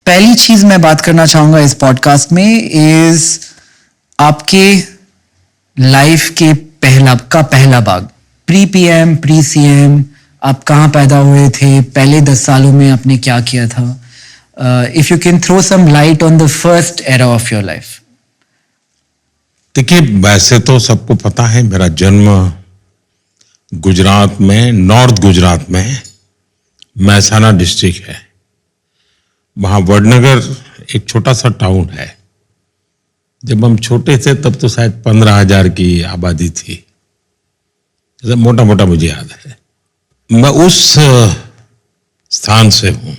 पहली चीज मैं बात करना चाहूंगा इस पॉडकास्ट में इज आपके लाइफ के पहला भाग, प्री पीएम, प्री सीएम, आप कहाँ पैदा हुए थे, पहले 10 सालों में आपने क्या किया था. If you can throw some light on the first era of your life. देखिए, वैसे तो सबको पता है मेरा जन्म गुजरात में, नॉर्थ गुजरात में महसाना डिस्ट्रिक्ट है. वहाँ वडनगर एक छोटा सा टाउन है. जब हम छोटे थे तब तो शायद 15,000 की आबादी थी, मोटा मोटा मुझे याद है. मैं उस स्थान से हूं.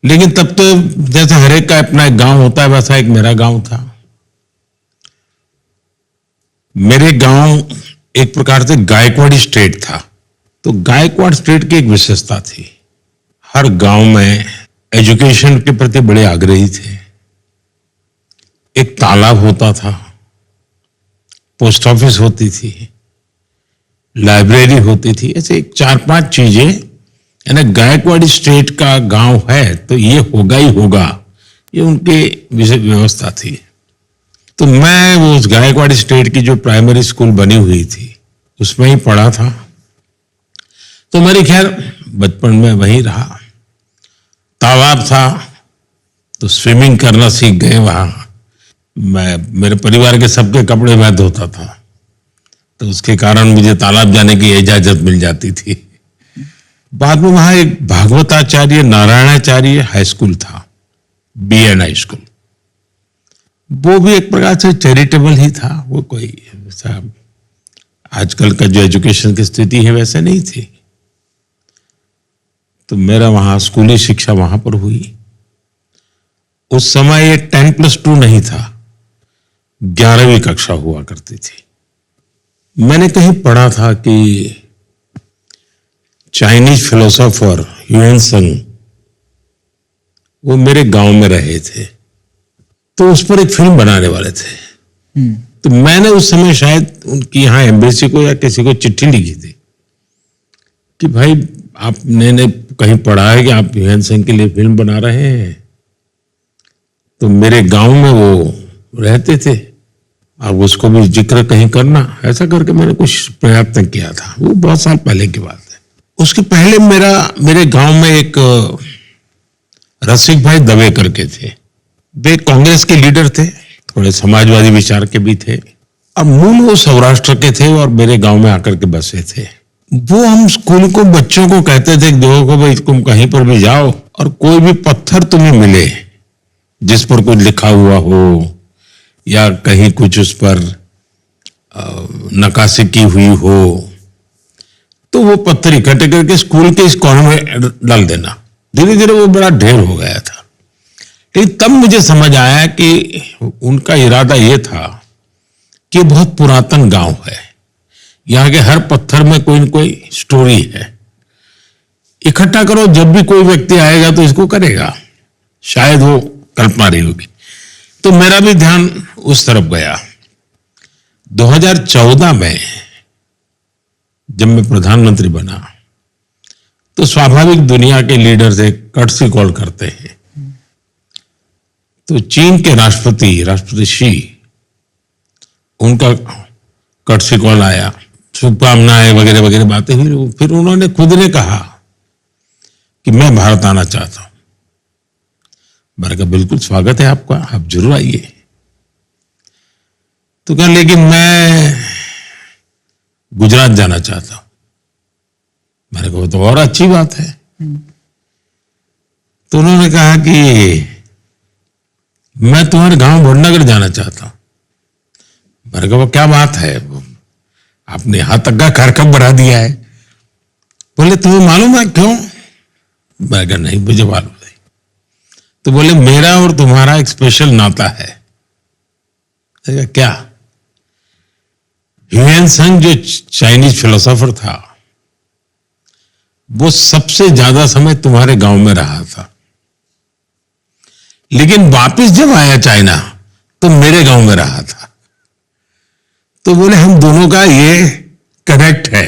लेकिन तब तो जैसे हर एक का अपना एक गांव होता है, वैसा एक मेरा गांव था. मेरे गांव एक प्रकार से गायकवाड़ी स्टेट था. तो गायकवाड़ स्टेट की एक विशेषता थी, हर गांव में एजुकेशन के प्रति बड़े आग्रही थे. एक तालाब होता था, पोस्ट ऑफिस होती थी, लाइब्रेरी होती थी. ऐसे 4-5 चीजें, यानी गायकवाड़ी स्टेट का गांव है तो ये होगा ही होगा, ये उनके व्यवस्था थी. तो मैं वो उस गायकवाड़ी स्टेट की जो प्राइमरी स्कूल बनी हुई थी उसमें ही पढ़ा था. तो मेरी खैर बचपन में वहीं रहा. तालाब था तो स्विमिंग करना सीख गए वहां. मेरे परिवार के सबके कपड़े मैं धोता था, तो उसके कारण मुझे तालाब जाने की इजाजत मिल जाती थी. बाद में वहां एक भागवताचार्य नारायणाचार्य हाई स्कूल था, BN हाई स्कूल. वो भी एक प्रकार से चैरिटेबल ही था. वो कोई ऐसा आजकल का जो एजुकेशन की स्थिति है वैसे नहीं थी. तो मेरा वहां स्कूली शिक्षा वहां पर हुई. उस समय ये 10+2 नहीं था, 11वीं कक्षा हुआ करती थी. मैंने कहीं पढ़ा था कि चाइनीज फिलोसोफर ह्यूएन संग वो मेरे गांव में रहे थे, तो उस पर एक फिल्म बनाने वाले थे. तो मैंने उस समय शायद उनकी यहाँ एम्बेसी को या किसी को चिट्ठी लिखी थी कि भाई आपने कहीं पढ़ा है कि आप ह्यूएन संग के लिए फिल्म बना रहे हैं. तो मेरे गांव में वो रहते थे, अब उसको भी जिक्र कहीं करना, ऐसा करके मैंने कुछ प्रयत्न किया था. वो बहुत साल पहले की बात है. उसके पहले मेरे गांव में एक रसिक भाई दवे करके थे. वे कांग्रेस के लीडर थे, थोड़े समाजवादी विचार के भी थे. अब मूल वो सौराष्ट्र के थे और मेरे गांव में आकर के बसे थे. वो हम स्कूल को बच्चों को कहते थे कि देखो भाई, तुम कहीं पर भी जाओ और कोई भी पत्थर तुम्हें मिले जिस पर कुछ लिखा हुआ हो या कहीं कुछ उस पर नक्काशी की हुई हो, तो वो पत्थर इकट्ठे करके स्कूल के इस कॉर्नर में डाल देना. धीरे धीरे वो बड़ा ढेर हो गया था. लेकिन तब मुझे समझ आया कि उनका इरादा ये था कि बहुत पुरातन गांव है, यहाँ के हर पत्थर में कोई न कोई स्टोरी है. इकट्ठा करो, जब भी कोई व्यक्ति आएगा तो इसको करेगा, शायद वो कल्पना रही होगी. तो मेरा भी ध्यान उस तरफ गया. 2014 में जब मैं प्रधानमंत्री बना तो स्वाभाविक दुनिया के लीडर से कर्टसी कॉल करते हैं. तो चीन के राष्ट्रपति शी, उनका कर्टसी कॉल आया, शुभकामनाएं वगैरह वगैरह बातें हुई. फिर उन्होंने खुद ने कहा कि मैं भारत आना चाहता हूं. मैंने कहा बिल्कुल स्वागत है आपका, आप जरूर आइए. तो कहा लेकिन मैं गुजरात जाना चाहता हूं. मैंने कहा तो और अच्छी बात है. तो उन्होंने कहा कि मैं तुम्हारे गांव वडनगर जाना चाहता हूं. मैंने कहा वो क्या बात है, आपने यहां तक का कार्यक्रम बढ़ा दिया है. बोले तुम्हें मालूम है क्यों? मैंने कहा नहीं, मुझे मालूम नहीं. तो बोले मेरा और तुम्हारा एक स्पेशल नाता है. क्या? ह्यूएन संग जो चाइनीज फिलोसोफर था वो सबसे ज्यादा समय तुम्हारे गांव में रहा था, लेकिन वापस जब आया चाइना तो मेरे गांव में रहा था. तो बोले हम दोनों का ये कनेक्ट है.